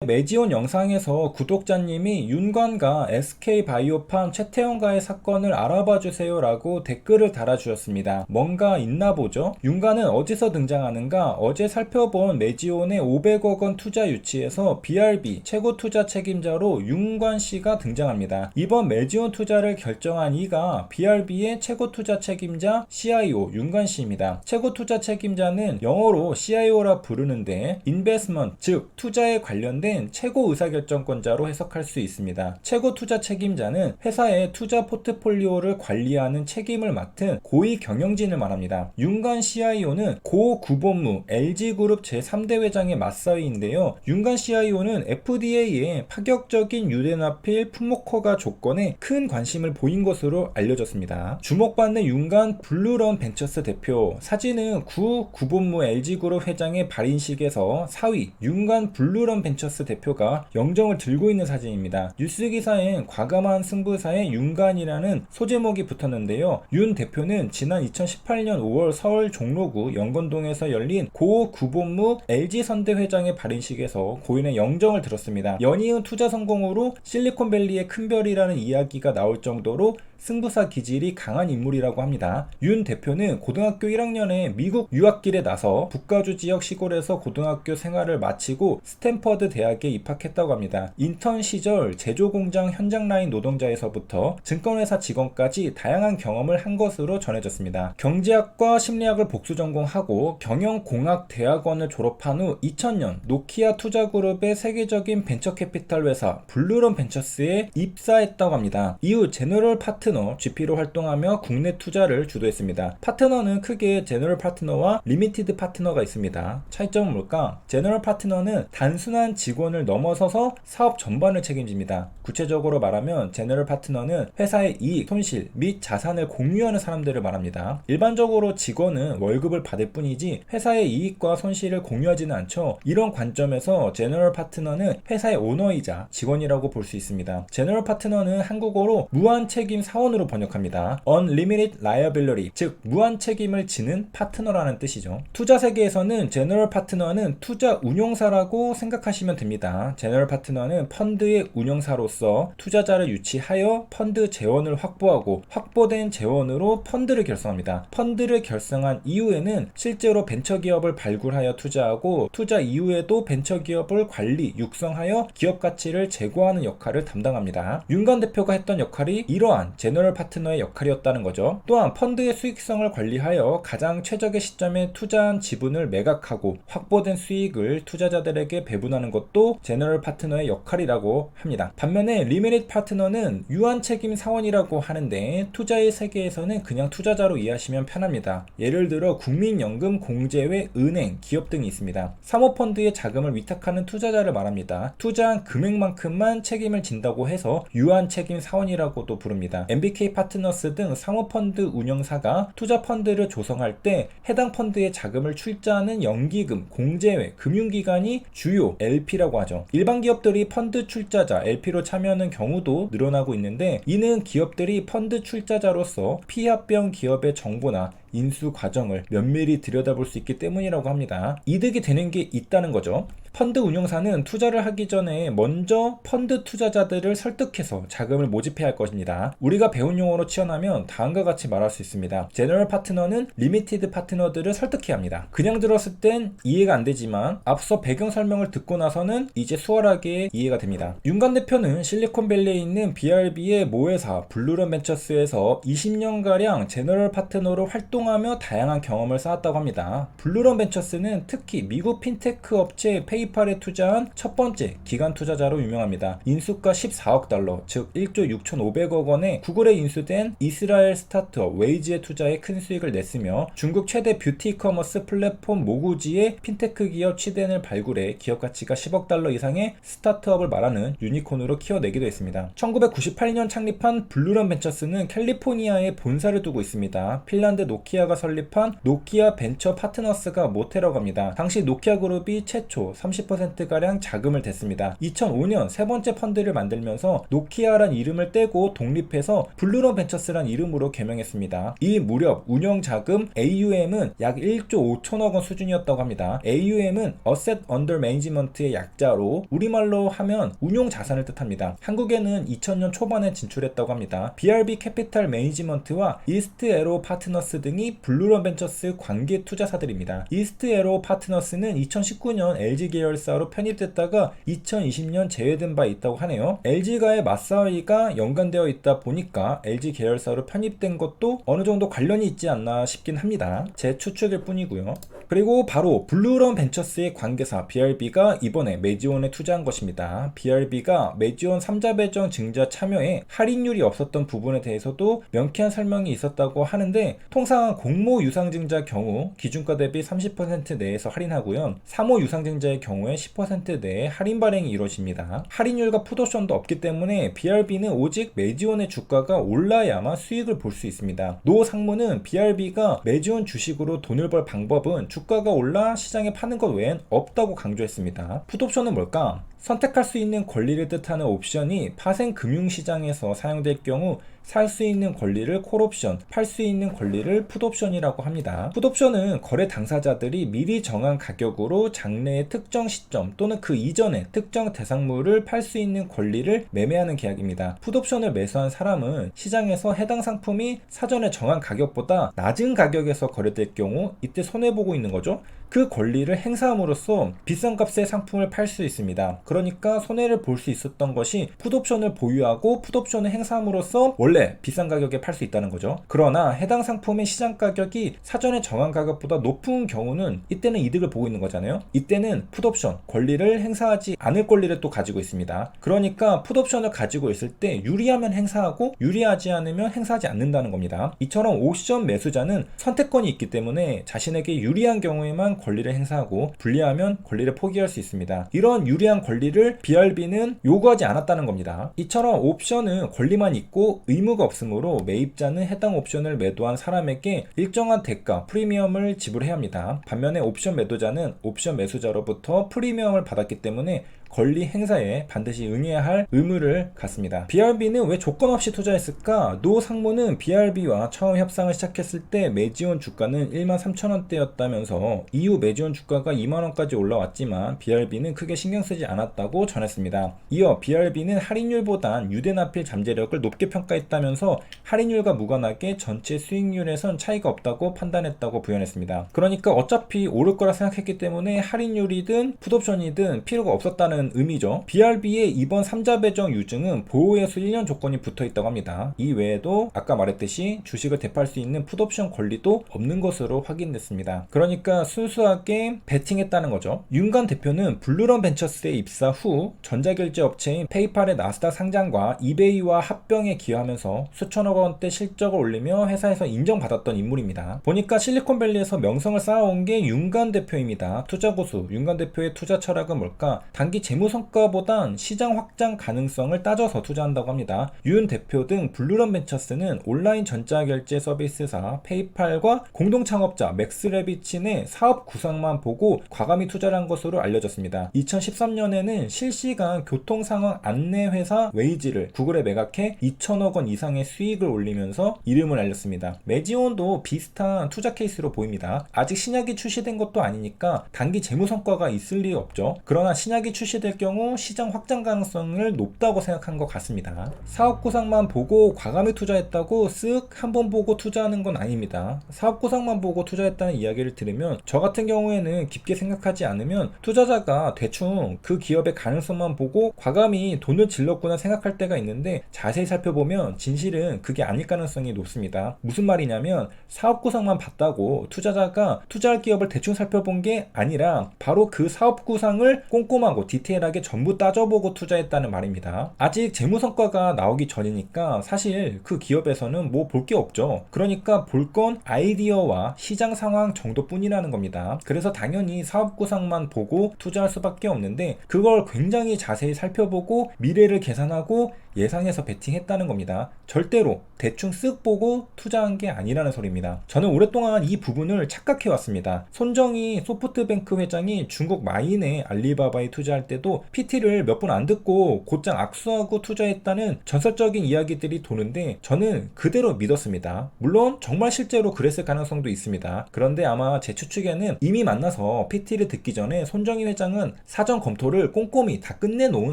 매지온 영상에서 구독자님이 윤관과 SK바이오팜 최태원과의 사건을 알아봐 주세요 라고 댓글을 달아주셨습니다. 뭔가 있나 보죠? 윤관은 어디서 등장하는가? 어제 살펴본 매지온의 500억 원 투자 유치에서 BRB 최고 투자 책임자로 윤관씨가 등장합니다. 이번 매지온 투자를 결정한 이가 BRB의 최고 투자 책임자 CIO 윤관씨입니다. 최고 투자 책임자는 영어로 CIO라 부르는데 인베스먼트, 즉 투자에 관련된 최고 의사결정권자로 해석할 수 있습니다. 최고 투자 책임자는 회사의 투자 포트폴리오를 관리하는 책임을 맡은 고위 경영진을 말합니다. 윤관 CIO는 고 구본무 LG그룹 제3대 회장의 맞사위인데요. 윤관 CIO는 FDA의 파격적인 유대나필 품목허가 조건에 큰 관심을 보인 것으로 알려졌습니다. 주목받는 윤관 블루런 벤처스 대표, 사진은 구 구본무 LG그룹 회장의 발인식에서 사위 윤관 블루런 벤처스 대표가 영정을 들고 있는 사진입니다. 뉴스 기사엔 과감한 승부사의 윤관이라는 소제목이 붙었는데요. 윤 대표는 지난 2018년 5월 서울 종로구 영건동에서 열린 고 구본무 LG선대 회장의 발인식에서 고인의 영정을 들었습니다. 연이은 투자 성공으로 실리콘밸리의 큰별이라는 이야기가 나올 정도로 승부사 기질이 강한 인물이라고 합니다. 윤 대표는 고등학교 1학년에 미국 유학길에 나서 북가주 지역 시골에서 고등학교 생활을 마치고 스탠퍼드 대학에 입학했다고 합니다. 인턴 시절 제조공장 현장 라인 노동자에서부터 증권회사 직원까지 다양한 경험을 한 것으로 전해졌습니다. 경제학과 심리학을 복수 전공하고 경영공학대학원을 졸업한 후 2000년 노키아 투자그룹의 세계적인 벤처캐피탈 회사 블루런 벤처스에 입사했다고 합니다. 이후 제너럴 파트너 GP로 활동하며 국내 투자를 주도했습니다. 파트너는 크게 제너럴 파트너와 리미티드 파트너가 있습니다. 차이점은 뭘까? 제너럴 파트너는 단순한 직원을 넘어서서 사업 전반을 책임집니다. 구체적으로 말하면 제너럴 파트너는 회사의 이익, 손실 및 자산을 공유하는 사람들을 말합니다. 일반적으로 직원은 월급을 받을 뿐이지 회사의 이익과 손실을 공유하지는 않죠. 이런 관점에서 제너럴 파트너는 회사의 오너이자 직원이라고 볼 수 있습니다. 제너럴 파트너는 한국어로 무한 책임 사원으로 번역합니다. Unlimited Liability, 즉 무한 책임을 지는 파트너라는 뜻이죠. 투자 세계에서는 제너럴 파트너는 투자 운용사라고 생각하시면 됩니다. 제너럴 파트너는 펀드의 운용사로서 투자자를 유치하여 펀드 재원을 확보하고 확보된 재원으로 펀드를 결성합니다. 펀드를 결성한 이후에는 실제로 벤처기업을 발굴하여 투자하고 투자 이후에도 벤처기업을 관리, 육성하여 기업 가치를 제고하는 역할을 담당합니다. 윤관 대표가 했던 역할이 이러한 제너럴 파트너의 역할이었다는 거죠. 또한 펀드의 수익성을 관리하여 가장 최적의 시점에 투자한 지분을 매각하고 확보된 수익을 투자자들에게 배분하는 것도 제너럴 파트너의 역할이라고 합니다. 반면에 리미티드 파트너는 유한 책임 사원이라고 하는데 투자의 세계에서는 그냥 투자자로 이해하시면 편합니다. 예를 들어 국민연금, 공제회, 은행, 기업 등이 있습니다. 사모펀드의 자금을 위탁하는 투자자를 말합니다. 투자한 금액만큼만 책임을 진다고 해서 유한 책임 사원이라고도 부릅니다. MBK 파트너스 등 사모펀드 운영사가 투자 펀드를 조성할 때 해당 펀드의 자금을 출자하는 연기금, 공제회, 금융기관이 주요 LP라고 하죠. 일반 기업들이 펀드 출자자 LP로 참여하는 경우도 늘어나고 있는데 이는 기업들이 펀드 출자자로서 피합병 기업의 정보나 인수 과정을 면밀히 들여다볼 수 있기 때문이라고 합니다. 이득이 되는 게 있다는 거죠. 펀드 운용사는 투자를 하기 전에 먼저 펀드 투자자들을 설득해서 자금을 모집해야 할 것입니다. 우리가 배운 용어로 치환하면 다음과 같이 말할 수 있습니다. 제너럴 파트너는 리미티드 파트너들을 설득해야 합니다. 그냥 들었을 땐 이해가 안 되지만 앞서 배경 설명을 듣고 나서는 이제 수월하게 이해가 됩니다. 윤관 대표는 실리콘밸리에 있는 BRB의 모회사 블루런 벤처스에서 20년가량 제너럴 파트너로 활동하며 다양한 경험을 쌓았다고 합니다. 블루런 벤처스는 특히 미국 핀테크 업체 페이팔에 투자한 첫 번째 기관 투자자로 유명합니다. 인수가 14억 달러, 즉 1조 6,500억 원에 구글에 인수된 이스라엘 스타트업 웨이즈에 투자해 큰 수익을 냈으며 중국 최대 뷰티 커머스 플랫폼 모구지의 핀테크 기업 취덴을 발굴해 기업 가치가 10억 달러 이상의 스타트업을 말하는 유니콘으로 키워내기도 했습니다. 1998년 창립한 블루런 벤처스는 캘리포니아에 본사를 두고 있습니다. 핀란드 노키아가 설립한 노키아 벤처 파트너스가 모태라고 합니다. 당시 노키아 그룹이 최초 30 30%가량 자금을 댔습니다. 2005년 세 번째 펀드를 만들면서 노키아란 이름을 떼고 독립해서 블루런 벤처스란 이름으로 개명했습니다. 이 무렵 운영 자금 AUM은 약 1조 5천억 원 수준이었다고 합니다. AUM은 Asset Under Management의 약자로 우리말로 하면 운용 자산을 뜻합니다. 한국에는 2000년 초반에 진출했다고 합니다. BRB 캐피탈 매니지먼트와 이스트 에로 파트너스 등이 블루런 벤처스 관계 투자사들입니다. 이스트 에로 파트너스는 2019년 LG 계열사로 편입됐다가 2020년 제외된 바 있다고 하네요. LG가의 맞사이가 연관되어 있다 보니까 LG 계열사로 편입된 것도 어느 정도 관련이 있지 않나 싶긴 합니다. 제 추측일 뿐이고요. 그리고 바로 블루런 벤처스의 관계사 BRB가 이번에 매지온에 투자한 것입니다. BRB가 매지온 3자 배정 증자 참여에 할인율이 없었던 부분에 대해서도 명쾌한 설명이 있었다고 하는데, 통상 공모 유상증자 경우 기준가 대비 30% 내에서 할인하고요. 3호 유상증자의 경우에 10% 내에 할인 발행이 이루어집니다. 할인율과 풋옵션도 없기 때문에 BRB는 오직 매지온의 주가가 올라야만 수익을 볼 수 있습니다. 노 상무는 BRB가 매지온 주식으로 돈을 벌 방법은 주가가 올라 시장에 파는 것 외엔 없다고 강조했습니다. 풋옵션은 뭘까? 선택할 수 있는 권리를 뜻하는 옵션이 파생 금융시장에서 사용될 경우 살 수 있는 권리를 콜옵션, 팔 수 있는 권리를 풋옵션이라고 합니다. 풋옵션은 거래 당사자들이 미리 정한 가격으로 장래의 특정 시점 또는 그 이전에 특정 대상물을 팔 수 있는 권리를 매매하는 계약입니다. 풋옵션을 매수한 사람은 시장에서 해당 상품이 사전에 정한 가격보다 낮은 가격에서 거래될 경우 이때 손해보고 있는 거죠. 그 권리를 행사함으로써 비싼 값의 상품을 팔 수 있습니다. 그러니까 손해를 볼 수 있었던 것이 풋옵션을 보유하고 풋옵션을 행사함으로써 원래 비싼 가격에 팔 수 있다는 거죠. 그러나 해당 상품의 시장 가격이 사전에 정한 가격보다 높은 경우는 이때는 이득을 보고 있는 거잖아요. 이때는 풋옵션 권리를 행사하지 않을 권리를 또 가지고 있습니다. 그러니까 풋옵션을 가지고 있을 때 유리하면 행사하고 유리하지 않으면 행사하지 않는다는 겁니다. 이처럼 옵션 매수자는 선택권이 있기 때문에 자신에게 유리한 경우에만 권리를 행사하고 불리하면 권리를 포기할 수 있습니다. 이런 유리한 권리를 BRB는 요구하지 않았다는 겁니다. 이처럼 옵션은 권리만 있고 의무가 없으므로 매입자는 해당 옵션을 매도한 사람에게 일정한 대가, 프리미엄을 지불해야 합니다. 반면에 옵션 매도자는 옵션 매수자로부터 프리미엄을 받았기 때문에 권리 행사에 반드시 응해야 할 의무를 갖습니다. BRB는 왜 조건 없이 투자했을까? 노 상무는 BRB와 처음 협상을 시작했을 때 매지온 주가는 13,000원대였다면서 이후 매지온 주가가 2만원까지 올라왔지만 BRB는 크게 신경 쓰지 않았다고 전했습니다. 이어 BRB는 할인율보단 유대납필 잠재력을 높게 평가했다면서 할인율과 무관하게 전체 수익률에선 차이가 없다고 판단했다고 부연했습니다. 그러니까 어차피 오를 거라 생각했기 때문에 할인율이든 풋옵션이든 필요가 없었다는 의미죠. BRB의 이번 3자 배정 유증은 보호예수 1년 조건이 붙어 있다고 합니다. 이 외에도 아까 말했듯이 주식을 대팔 수 있는 풋옵션 권리도 없는 것으로 확인됐습니다. 그러니까 순수하게 베팅했다는 거죠. 윤관 대표는 블루런 벤처스에 입사 후 전자결제 업체인 페이팔의 나스닥 상장과 이베이와 합병에 기여하면서 수천억 원대 실적을 올리며 회사에서 인정받았던 인물입니다. 보니까 실리콘밸리에서 명성을 쌓아온 게 윤관 대표입니다. 투자고수 윤관 대표의 투자 철학은 뭘까? 단기 재무 성과보단 시장 확장 가능성을 따져서 투자한다고 합니다. 윤 대표 등 블루런 벤처스는 온라인 전자결제 서비스사 페이팔과 공동 창업자 맥스 레비친의 사업 구상만 보고 과감히 투자를 한 것으로 알려졌습니다. 2013년에는 실시간 교통 상황 안내 회사 웨이지를 구글에 매각해 2천억 원 이상의 수익을 올리면서 이름을 알렸습니다. 매지온도 비슷한 투자 케이스로 보입니다. 아직 신약이 출시된 것도 아니니까 단기 재무 성과가 있을 리 없죠. 그러나 신약이 출시될 경우 시장 확장 가능성을 높다고 생각한 것 같습니다. 사업 구상만 보고 과감히 투자했다고 쓱 한 번 보고 투자하는 건 아닙니다. 사업 구상만 보고 투자했다는 이야기를 들으면 저 같은 경우에는 깊게 생각하지 않으면 투자자가 대충 그 기업의 가능성만 보고 과감히 돈을 질렀구나 생각할 때가 있는데, 자세히 살펴보면 진실은 그게 아닐 가능성이 높습니다. 무슨 말이냐면 사업 구상만 봤다고 투자자가 투자할 기업을 대충 살펴본 게 아니라 바로 그 사업 구상을 꼼꼼하고 디테일하게 전부 따져보고 투자했다는 말입니다. 아직 재무 성과가 나오기 전이니까 사실 그 기업에서는 뭐 볼 게 없죠. 그러니까 볼 건 아이디어와 시장 상황 정도뿐이라는 겁니다. 그래서 당연히 사업 구상만 보고 투자할 수밖에 없는데, 그걸 굉장히 자세히 살펴보고 미래를 계산하고 예상해서 베팅했다는 겁니다. 절대로 대충 쓱 보고 투자한 게 아니라는 소리입니다. 저는 오랫동안 이 부분을 착각해 왔습니다. 손정희 소프트뱅크 회장이 중국 마인에 알리바바에 투자할 때도 PT를 몇 분 안 듣고 곧장 악수하고 투자했다는 전설적인 이야기들이 도는데 저는 그대로 믿었습니다. 물론 정말 실제로 그랬을 가능성도 있습니다. 그런데 아마 제 추측에는 이미 만나서 PT를 듣기 전에 손정희 회장은 사전 검토를 꼼꼼히 다 끝내놓은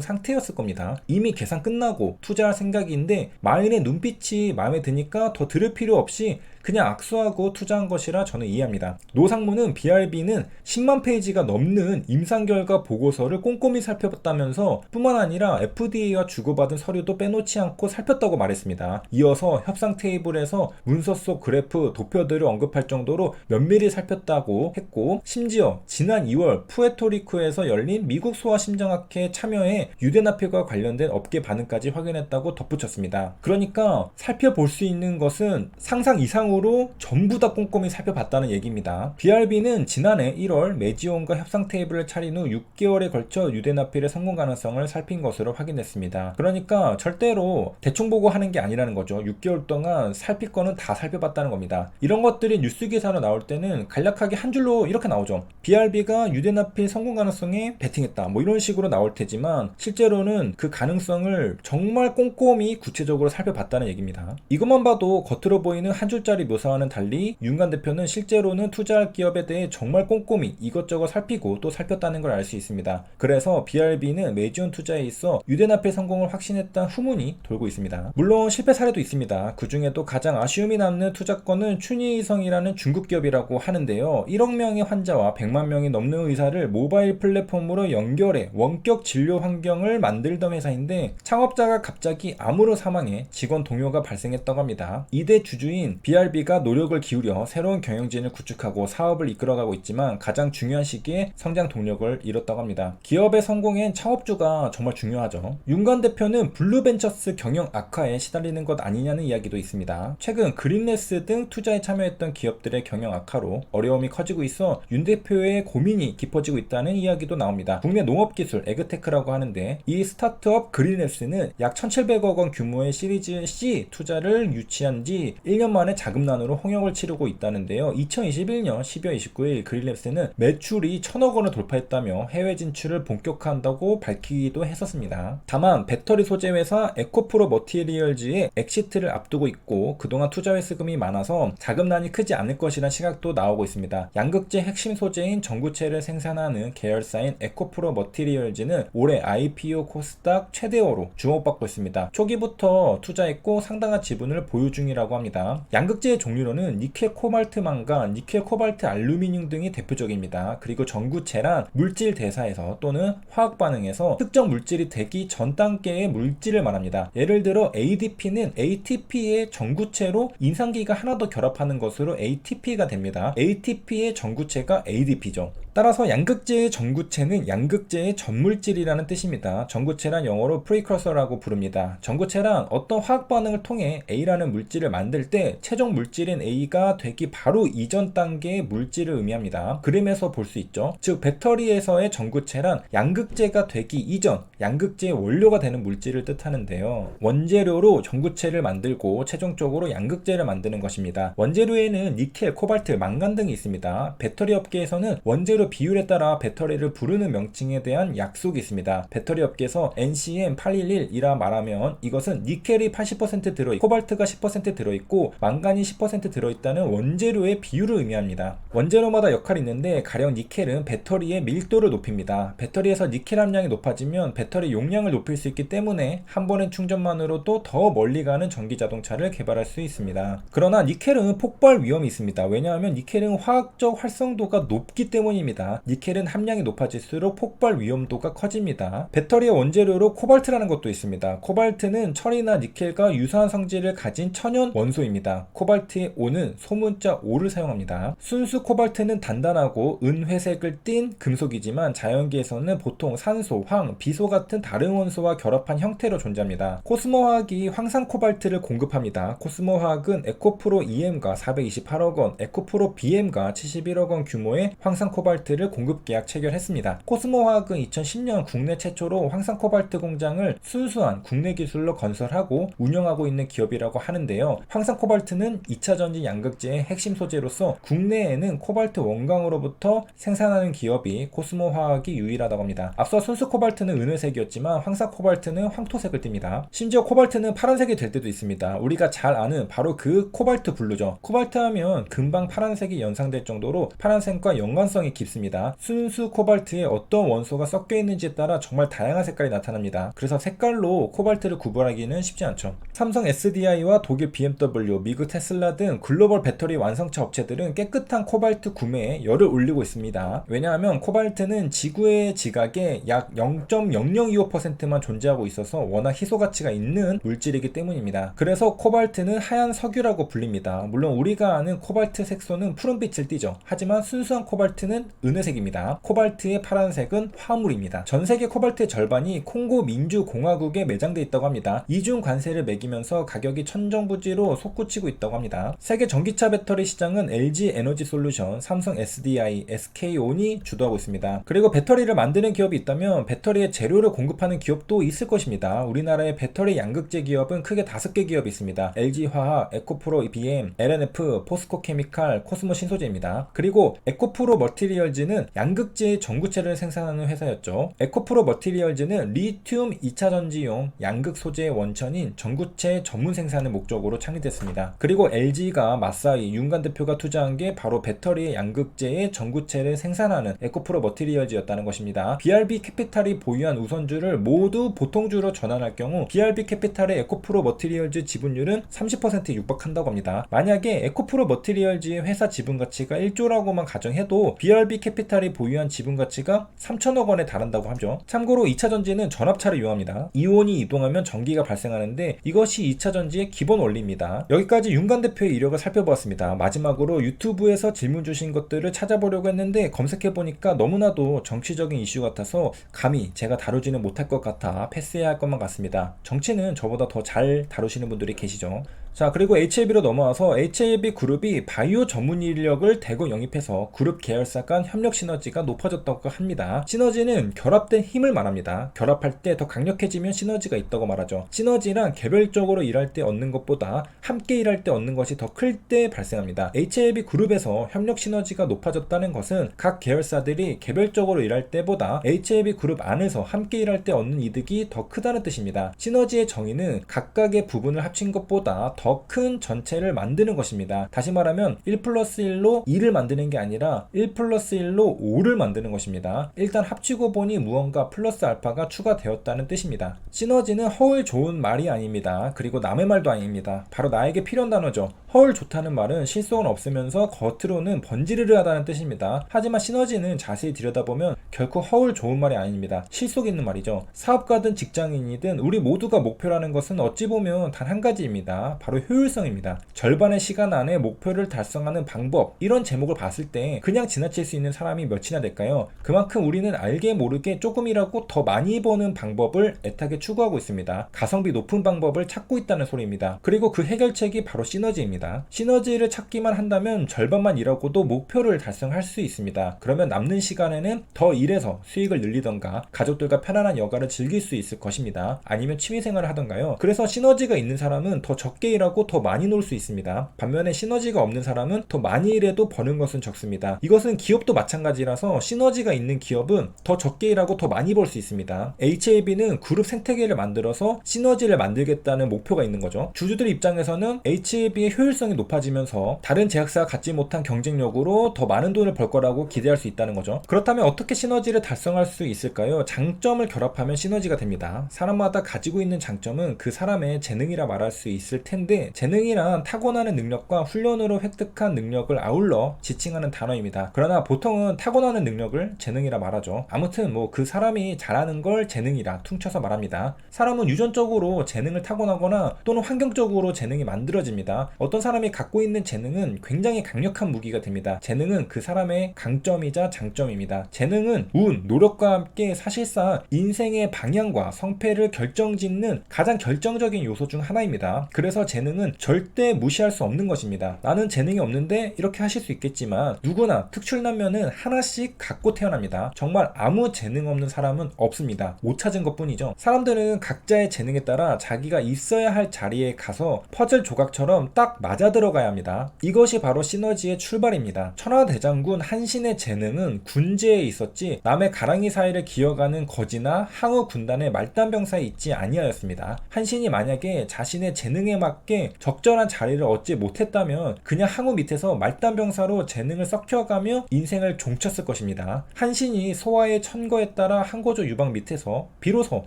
상태였을 겁니다. 이미 계산 끝나고 투자할 생각인데 마인의 눈빛이 마음에 드니까 더 들을 필요 없이 그냥 악수하고 투자한 것이라 저는 이해합니다. 노상무는 BRB는 10만 페이지가 넘는 임상결과 보고서를 꼼꼼히 살펴봤다면서 뿐만 아니라 FDA와 주고받은 서류도 빼놓지 않고 살폈다고 말했습니다. 이어서 협상 테이블에서 문서 속 그래프, 도표들을 언급할 정도로 면밀히 살폈다고 했고, 심지어 지난 2월 푸에토리코에서 열린 미국 소아심장학회 참여에 유대나필과 관련된 업계 반응까지 확인했다고 덧붙였습니다. 그러니까 살펴볼 수 있는 것은 상상 이상으로 전부 다 꼼꼼히 살펴봤다는 얘기입니다. BRB는 지난해 1월 메지온과 협상 테이블을 차린 후 6개월에 걸쳐 유대나필의 성공 가능성을 살핀 것으로 확인됐습니다. 그러니까 절대로 대충 보고 하는 게 아니라는 거죠. 6개월 동안 살필 거는 다 살펴봤다는 겁니다. 이런 것들이 뉴스 기사로 나올 때는 간략하게 한 줄로 이렇게 나오죠. BRB가 유대나필 성공 가능성에 베팅했다, 뭐 이런 식으로 나올 테지만 실제로는 그 가능성을 정말 꼼꼼히 구체적으로 살펴봤다는 얘기입니다. 이것만 봐도 겉으로 보이는 한 줄짜리 묘사와는 달리 윤관 대표는 실제로는 투자할 기업에 대해 정말 꼼꼼히 이것저것 살피고 또 살폈다는 걸 알 수 있습니다. 그래서 BRB는 메지온 투자에 있어 유대나필 성공을 확신했다는 후문이 돌고 있습니다. 물론 실패 사례도 있습니다. 그 중에도 가장 아쉬움이 남는 투자건은 춘희이성이라는 중국 기업이라고 하는데요. 1억 명의 환자와 100만 명이 넘는 의사를 모바일 플랫폼으로 연결해 원격 진료 환경을 만들던 회사인데 창업자가 갑자기 암으로 사망해 직원 동요가 발생했다고 합니다. 이대 주주인 BRB가 노력을 기울여 새로운 경영진을 구축하고 사업을 이끌어가고 있지만 가장 중요한 시기에 성장 동력을 잃었다고 합니다. 기업의 성공엔 창업주가 정말 중요하죠. 윤관 대표는 블루벤처스 경영 악화에 시달리는 것 아니냐는 이야기도 있습니다. 최근 그린레스 등 투자에 참여했던 기업들의 경영 악화로 어려움이 커지고 있어 윤 대표의 고민이 깊어지고 있다는 이야기도 나옵니다. 국내 농업기술 에그테크라고 하는데 이 스타트업 그린레스는 약 1,700억 원 규모의 시리즈 C 투자를 유치한 지 1년 만에 자금난으로 홍역을 치르고 있다는데요. 2021년 12월 29일 그린랩스는 매출이 1,000억 원을 돌파했다며 해외 진출을 본격화한다고 밝히기도 했었습니다. 다만 배터리 소재 회사 에코프로 머티리얼즈의 엑시트를 앞두고 있고 그동안 투자 회수금이 많아서 자금난이 크지 않을 것이라는 시각도 나오고 있습니다. 양극재 핵심 소재인 전구체를 생산하는 계열사인 에코프로 머티리얼즈는 올해 IPO 코스닥 최대어로 주목받고 있습니다. 초기부터 투자했고 상당한 지분을 보유 중이라고 합니다. 양극재의 종류로는 니켈 코발트 망간, 니켈 코발트 알루미늄 등이 대표적입니다. 그리고 전구체란 물질 대사에서 또는 화학 반응에서 특정 물질이 되기 전 단계의 물질을 말합니다. 예를 들어 ADP는 ATP의 전구체로 인산기가 하나 더 결합하는 것으로 ATP가 됩니다. ATP의 전구체가 ADP죠. 따라서 양극재의 전구체는 양극재의 전물질이라는 뜻입니다. 전구체란 영어로 프리커서라고 부릅니다. 전구체란 어떤 화학 반응을 통해 A라는 물질을 만들 때 최종 물질인 A가 되기 바로 이전 단계의 물질을 의미합니다. 그림에서 볼 수 있죠. 즉 배터리에서의 전구체란 양극재가 되기 이전 양극재의 원료가 되는 물질을 뜻하는데요. 원재료로 전구체를 만들고 최종적으로 양극재를 만드는 것입니다. 원재료에는 니켈, 코발트, 망간 등이 있습니다. 배터리 업계에서는 원재료 비율에 따라 배터리를 부르는 명칭에 대한 약속이 있습니다. 배터리 업계에서 NCM811이라 말하면 이것은 니켈이 80% 들어있고 코발트가 10% 들어있고 망간이 10% 들어있다는 원재료의 비율을 의미합니다. 원재료마다 역할이 있는데 가령 니켈은 배터리의 밀도를 높입니다. 배터리에서 니켈 함량이 높아지면 배터리 용량을 높일 수 있기 때문에 한 번의 충전만으로도 더 멀리 가는 전기 자동차를 개발할 수 있습니다. 그러나 니켈은 폭발 위험이 있습니다. 왜냐하면 니켈은 화학적 활성도가 높기 때문입니다. 니켈은 함량이 높아질수록 폭발 위험도가 커집니다. 배터리의 원재료로 코발트라는 것도 있습니다. 코발트는 철이나 니켈과 유사한 성질을 가진 천연 원소입니다. 코발트의 O는 소문자 O를 사용합니다. 순수 코발트는 단단하고 은회색을 띤 금속이지만 자연계에서는 보통 산소, 황, 비소 같은 다른 원소와 결합한 형태로 존재합니다. 코스모화학이 황산 코발트를 공급합니다. 코스모화학은 에코프로 EM과 428억 원, 에코프로 BM과 71억 원 규모의 황산 코발트 코발트를 공급 계약 체결했습니다. 코스모화학은 2010년 국내 최초로 황산 코발트 공장을 순수한 국내 기술로 건설하고 운영하고 있는 기업이라고 하는데요. 황산 코발트는 2차 전지 양극재의 핵심 소재로서 국내에는 코발트 원광으로부터 생산하는 기업이 코스모화학이 유일하다고 합니다. 앞서 순수 코발트는 은회색이었지만 황산 코발트는 황토색을 띱니다. 심지어 코발트는 파란색이 될 때도 있습니다. 우리가 잘 아는 바로 그 코발트 블루죠. 코발트 하면 금방 파란색이 연상될 정도로 파란색과 연관성이 깊습니다. 순수 코발트에 어떤 원소가 섞여 있는지에 따라 정말 다양한 색깔이 나타납니다. 그래서 색깔로 코발트를 구분하기는 쉽지 않죠. 삼성 SDI와 독일 BMW, 미국 테슬라 등 글로벌 배터리 완성차 업체들은 깨끗한 코발트 구매에 열을 올리고 있습니다. 왜냐하면 코발트는 지구의 지각에 약 0.0025%만 존재하고 있어서 워낙 희소 가치가 있는 물질이기 때문입니다. 그래서 코발트는 하얀 석유라고 불립니다. 물론 우리가 아는 코발트 색소는 푸른빛을 띠죠. 하지만 순수한 코발트는 은회색입니다. 코발트의 파란색은 화물입니다. 전세계 코발트의 절반이 콩고 민주공화국에 매장돼 있다고 합니다. 이중 관세를 매기면서 가격이 천정부지로 솟구치고 있다고 합니다. 세계 전기차 배터리 시장은 LG 에너지 솔루션, 삼성 SDI, SK온이 주도하고 있습니다. 그리고 배터리를 만드는 기업이 있다면 배터리의 재료를 공급하는 기업도 있을 것입니다. 우리나라의 배터리 양극재 기업은 크게 5개 기업이 있습니다. LG화학, 에코프로 BM, LNF, 포스코케미칼, 코스모 신소재입니다. 그리고 에코프로 머티리얼즈는 양극재의 전구체를 생산하는 회사였죠. 에코프로 머티리얼즈는 리튬 2차 전지용 양극 소재의 원천인 전구체 전문 생산을 목적으로 창립됐습니다. 그리고 LG가 마사이, 윤관 대표가 투자한 게 바로 배터리의 양극재의 전구체를 생산하는 에코프로 머티리얼즈였다는 것입니다. BRB 캐피탈이 보유한 우선주를 모두 보통주로 전환할 경우 BRB 캐피탈의 에코프로 머티리얼즈 지분율은 30%에 육박한다고 합니다. 만약에 에코프로 머티리얼즈의 회사 지분 가치가 1조라고만 가정해도 BRB 캐피탈이 보유한 지분 가치가 3천억 원에 달한다고 하죠. 참고로 2차 전지는 전압차를 이용합니다. 이온이 이동하면 전기가 발생하는데 이것이 2차 전지의 기본 원리입니다. 여기까지 윤관 대표의 이력을 살펴보았습니다. 마지막으로 유튜브에서 질문 주신 것들을 찾아보려고 했는데 검색해보니까 너무나도 정치적인 이슈 같아서 감히 제가 다루지는 못할 것 같아 패스해야 할 것만 같습니다. 정치는 저보다 더 잘 다루시는 분들이 계시죠. 자, 그리고 HLB로 넘어와서 HLB 그룹이 바이오 전문 인력을 대거 영입해서 그룹 계열사 간 협력 시너지가 높아졌다고 합니다. 시너지는 결합된 힘을 말합니다. 결합할 때 더 강력해지면 시너지가 있다고 말하죠. 시너지란 개별적으로 일할 때 얻는 것보다 함께 일할 때 얻는 것이 더 클 때 발생합니다. HLB 그룹에서 협력 시너지가 높아졌다는 것은 각 계열사들이 개별적으로 일할 때보다 HLB 그룹 안에서 함께 일할 때 얻는 이득이 더 크다는 뜻입니다. 시너지의 정의는 각각의 부분을 합친 것보다 더 큰 전체를 만드는 것입니다. 다시 말하면 1 플러스 1로 2를 만드는 게 아니라 1 플러스 1로 5를 만드는 것입니다. 일단 합치고 보니 무언가 플러스 알파가 추가되었다는 뜻입니다. 시너지는 허울 좋은 말이 아닙니다. 그리고 남의 말도 아닙니다. 바로 나에게 필요한 단어죠. 허울 좋다는 말은 실속은 없으면서 겉으로는 번지르르하다는 뜻입니다. 하지만 시너지는 자세히 들여다보면 결코 허울 좋은 말이 아닙니다. 실속 있는 말이죠. 사업가든 직장인이든 우리 모두가 목표라는 것은 어찌 보면 단 한 가지입니다. 바로 효율성입니다. 절반의 시간 안에 목표를 달성하는 방법, 이런 제목을 봤을 때 그냥 지나칠 수 있는 사람이 몇이나 될까요? 그만큼 우리는 알게 모르게 조금이라고 더 많이 버는 방법을 애타게 추구하고 있습니다. 가성비 높은 방법을 찾고 있다는 소리입니다. 그리고 그 해결책이 바로 시너지입니다. 시너지를 찾기만 한다면 절반만 일하고도 목표를 달성할 수 있습니다. 그러면 남는 시간에는 더 일해서 수익을 늘리던가 가족들과 편안한 여가를 즐길 수 있을 것입니다. 아니면 취미생활을 하던가요. 그래서 시너지가 있는 사람은 더 적게 일하고 더 많이 놀 수 있습니다. 반면에 시너지가 없는 사람은 더 많이 일해도 버는 것은 적습니다. 이것은 기업도 마찬가지라서 시너지가 있는 기업은 더 적게 일하고 더 많이 벌 수 있습니다. HLB는 그룹 생태계를 만들어서 시너지를 만들겠다는 목표가 있는 거죠. 주주들 입장에서는 HLB의 효율성이 높아지면서 다른 제약사가 갖지 못한 경쟁력으로 더 많은 돈을 벌 거라고 기대할 수 있다는 거죠. 그렇다면 어떻게 시너지를 달성할 수 있을까요? 장점을 결합하면 시너지가 됩니다. 사람마다 가지고 있는 장점은 그 사람의 재능이라 말할 수 있을 텐데, 재능이란 타고나는 능력과 훈련으로 획득한 능력을 아울러 지칭하는 단어입니다. 그러나 보통은 타고나는 능력을 재능이라 말하죠. 아무튼 뭐 그 사람이 잘하는 걸 재능이라 퉁쳐서 말합니다. 사람은 유전적으로 재능을 타고나거나 또는 환경적으로 재능이 만들어집니다. 어떤 사람이 갖고 있는 재능은 굉장히 강력한 무기가 됩니다. 재능은 그 사람의 강점이자 장점입니다. 재능은 운, 노력과 함께 사실상 인생의 방향과 성패를 결정짓는 가장 결정적인 요소 중 하나입니다. 그래서 재능은 절대 무시할 수 없는 것입니다. 나는 재능이 없는데 이렇게 하실 수 있겠지만 누구나 특출나면은 하나씩 갖고 태어납니다. 정말 아무 재능 없는 사람은 없습니다. 못 찾은 것 뿐이죠. 사람들은 각자의 재능에 따라 자기가 있어야 할 자리에 가서 퍼즐 조각처럼 딱 맞아 들어가야 합니다. 이것이 바로 시너지의 출발입니다. 천하대장군 한신의 재능은 군제에 있었지 남의 가랑이 사이를 기어가는 거지나 항우 군단의 말단병사에 있지 아니하였습니다. 한신이 만약에 자신의 재능에 맞게 적절한 자리를 얻지 못했다면 그냥 항우 밑에서 말단병사로 재능을 썩혀가며 인생을 종쳤을 것입니다. 한신이 소화의 천거에 따라 항고조 유방 밑에서 비로소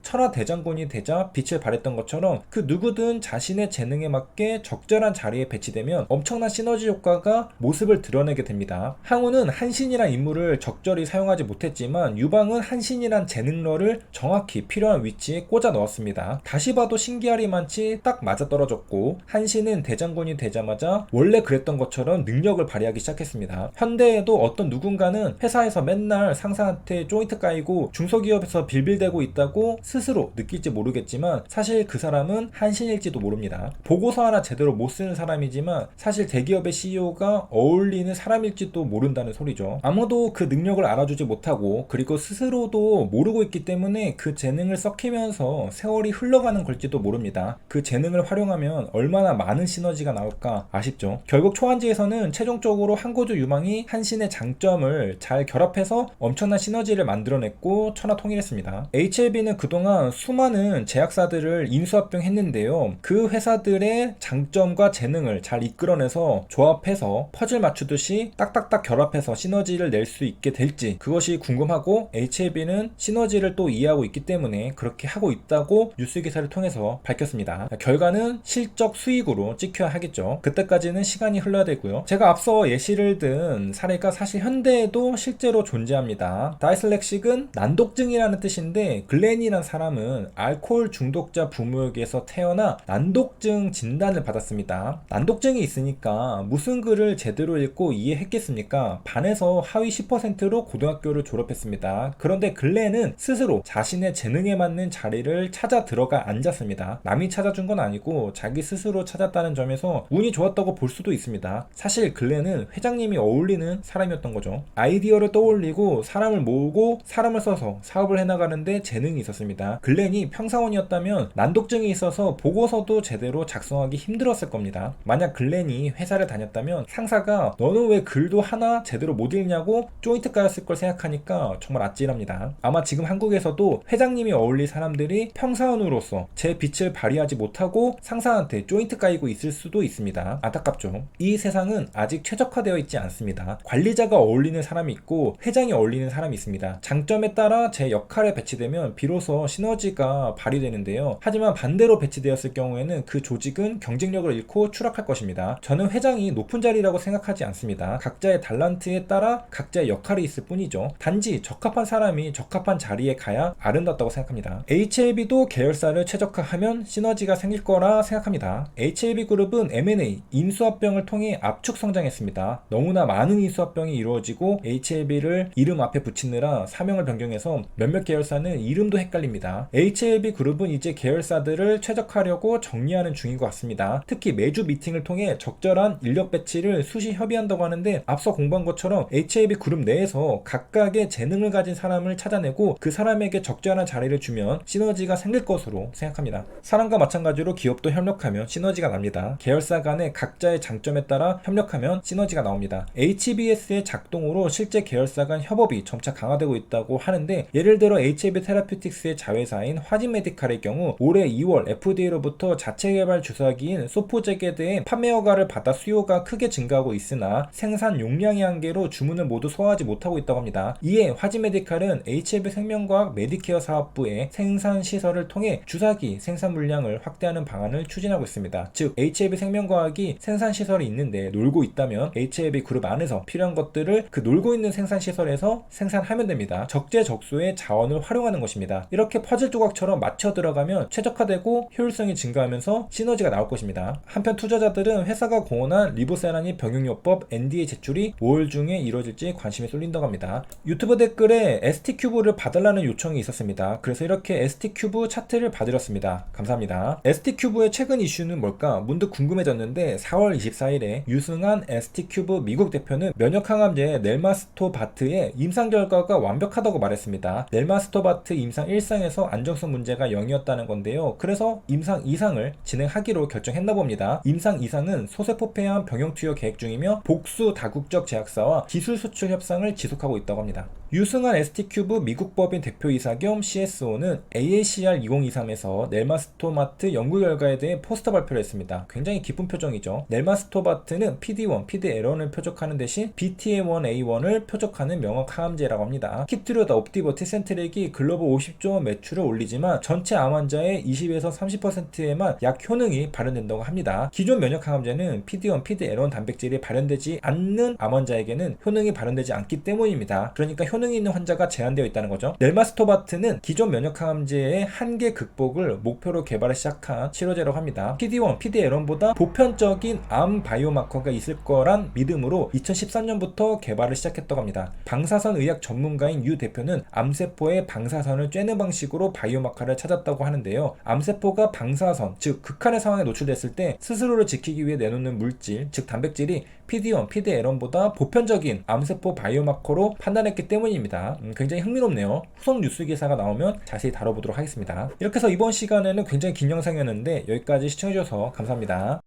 천하대장군이 되자 빛을 발했던 것처럼 그 누구든 자신의 재능에 맞게 적절한 자리에 배치되면 엄청난 시너지 효과가 모습을 드러내게 됩니다. 항우는 한신이란 인물을 적절히 사용하지 못했지만 유방은 한신이란 재능러를 정확히 필요한 위치에 꽂아 넣었습니다. 다시 봐도 신기하리만치 딱 맞아떨어졌고 한신은 대장군이 되자마자 원래 그랬던 것처럼 능력을 발휘하기 시작했습니다. 현대에도 어떤 누군가는 회사에서 맨날 상사한테 조인트 까이고 중소기업에서 빌빌대고 있다고 스스로 느낄지 모르겠지만 사실 그 사람은 한신일지도 모릅니다. 보고서 하나 제대로 못 쓰는 사람이지만 사실 대기업의 CEO가 어울리는 사람일지도 모른다는 소리죠. 아무도 그 능력을 알아주지 못하고 그리고 스스로도 모르고 있기 때문에 그 재능을 썩히면서 세월이 흘러가는 걸지도 모릅니다. 그 재능을 활용하면 얼마나 많은 시너지가 나올까 아쉽죠. 결국 초안지에서는 최종적으로 항고조 유망이 한신의 장점을 잘 결합해서 엄청난 시너지를 만들어냈고 천하통일했습니다. HLB는 그동안 수많은 제약사들을 인수합병했는데요. 그 회사들의 장점과 재능을 잘 이끌어내서 조합해서 퍼즐 맞추듯이 딱딱딱 결합해서 시너지를 낼 수 있게 될지 그것이 궁금하고 HLB는 시너지를 또 이해하고 있기 때문에 그렇게 하고 있다고 뉴스 기사를 통해서 밝혔습니다. 결과는 실적 수익으로 찍혀야 하겠죠. 그때까지는 시간이 흘러야 되고요. 제가 앞서 예시를 든 사례가 사실 현대에도 실제로 존재합니다. 다이슬렉식은 난독증이라는 뜻인데 글렌이라는 사람은 알코올 중독자 부모에게서 태어나 난독증 진단을 받았습니다. 난독증이 있으니까 무슨 글을 제대로 읽고 이해했겠습니까? 반에서 하위 10%로 고등학교를 졸업했습니다. 그런데 글렌은 스스로 자신의 재능에 맞는 자리를 찾아 들어가 앉았습니다. 남이 찾아준 건 아니고 자기 스스로 찾았다는 점에서 운이 좋았다고 볼 수도 있습니다. 사실 글렌은 회장님이 어울리는 사람이었던 거죠. 아이디어를 떠올리고 사람을 모으고 사람을 써서 사업을 해나가는데 재능이 있었습니다. 글렌이 평사원이었다면 난독증이 있어서 보고서도 제대로 작성하기 힘들었을 겁니다. 만약 글렌이 회사를 다녔다면 상사가 너는 왜 글도 하나 제대로 못 읽냐고 조인트 까였을 걸 생각하니까 정말 아찔합니다. 아마 지금 한국에서도 회장님이 어울릴 사람들이 평사원으로서 제 빛을 발휘하지 못하고 상사한테 조인트 까이고 있을 수도 있습니다. 안타깝죠. 이 세상은 아직 최적화되어 있지 않습니다. 관리자가 어울리는 사람이 있고 회장이 어울리는 사람이 있습니다. 장점에 따라 제 역할에 배치되면 비로소 시너지가 발휘되는데요. 하지만 반대로 배치되었을 경우에는 그 조직은 경쟁력을 잃고 추락할 것입니다. 저는 회장이 높은 자리라고 생각하지 않습니다. 각자의 달란트에 따라 각자의 역할이 있을 뿐이죠. 단지 적합한 사람이 적합한 자리에 가야 아름답다고 생각합니다. HLB도 계열사를 최적화하면 시너지가 생길 거라 생각합니다. HLB그룹은 M&A, 인수합병을 통해 압축 성장했습니다. 너무나 많은 인수합병이 이루어지고 HLB를 이름 앞에 붙이느라 사명을 변경해서 몇몇 계열사는 이름도 헷갈립니다. HLB그룹은 이제 계열사들을 최적화하려고 정리하는 중인 것 같습니다. 특히 매주 미팅을 통해 적절한 인력 배치를 수시 협의한다고 하는데 앞서 공부한 것처럼 HLB그룹 내에서 각각의 재능을 가진 사람을 찾아내고 그 사람에게 적절한 자리를 주면 시너지가 생길 것으로 생각합니다. 사람과 마찬가지로 기업도 협력하면 시너지가 납니다. 계열사 간의 각자의 장점에 따라 협력하면 시너지가 나옵니다. HBS의 작동으로 실제 계열사 간 협업이 점차 강화되고 있다고 하는데 예를 들어 HLB 테라퓨틱스의 자회사인 화진메디칼의 경우 올해 2월 FDA로부터 자체 개발 주사기인 소포잭에 대해 판매 허가를 받아 수요가 크게 증가하고 있으나 생산 용량의 한계로 주문을 모두 소화하지 못하고 있다고 합니다. 이에 화진메디칼은 HLB 생명과학 메디케어 사업부의 생산 시설을 통해 주사기 생산 물량을 확대하는 방안을 추진하고 있습니다. 즉 HLB 생명과학이 생산 시설이 있는데 놀고 있다면 HLB 그룹 안에서 필요한 것들을 그 놀고 있는 생산 시설에서 생산하면 됩니다. 적재적소의 자원을 활용하는 것입니다. 이렇게 퍼즐 조각처럼 맞춰 들어가면 최적화되고 효율성이 증가하면서 시너지가 나올 것입니다. 한편 투자자들은 회사가 공언한 리보세라니 병용요법 NDA 제출이 5월 중에 이루어질지 관심이 쏠린다고 합니다. 유튜브 댓글에 ST큐브를 받으라는 요청이 있었습니다. 그래서 이렇게 ST큐브 차트를 봐드렸습니다. 감사합니다. ST큐브의 최근 이슈 이슈는 뭘까 문득 궁금해졌는데 4월 24일에 유승한 ST큐브 미국 대표는 면역항암제 넬마스토바트의 임상 결과가 완벽하다고 말했습니다. 넬마스토바트 임상 1상에서 안정성 문제가 0이었다는 건데요. 그래서 임상 2상을 진행하기로 결정했나 봅니다. 임상 2상은 소세포폐암 병용 투여 계획 중이며 복수 다국적 제약사와 기술 수출 협상을 지속하고 있다고 합니다. 유승한 ST큐브 미국 법인 대표이사 겸 CSO는 AACR 2023에서 넬마스토바트 연구 결과에 대해 포스터 발표를 했습니다. 굉장히 기쁜 표정이죠. 넬마스토바트는 PD1, PDL1을 표적하는 대신 BTA1A1을 표적하는 명확 항암제라고 합니다. 키트르다, 옵티버, 티센트렉이 글로벌 50조 원 매출을 올리지만 전체 암 환자의 20에서 30%에만 약 효능이 발현된다고 합니다. 기존 면역 항암제는 PD1, PDL1 단백질이 발현되지 않는 암 환자에게는 효능이 발현되지 않기 때문입니다. 그러니까 효능이 있는 환자가 제한되어 있다는 거죠. 넬마스토바트는 기존 면역 항암제의 한계 극복을 목표로 개발을 시작한 치료제라고 합니다. PD1, PDL1보다 보편적인 암 바이오마커가 있을 거란 믿음으로 2013년부터 개발을 시작했다고 합니다. 방사선 의학 전문가인 유 대표는 암세포의 방사선을 쬐는 방식으로 바이오마커를 찾았다고 하는데요. 암세포가 방사선, 즉 극한의 상황에 노출됐을 때 스스로를 지키기 위해 내놓는 물질, 즉 단백질이 PD1, PDL1보다 보편적인 암세포 바이오마커로 판단했기 때문입니다. 굉장히 흥미롭네요. 후속 뉴스 기사가 나오면 자세히 다뤄보도록 하겠습니다. 이렇게 해서 이번 시간에는 굉장히 긴 영상이었는데 여기까지 시청해주셔서 감사합니다.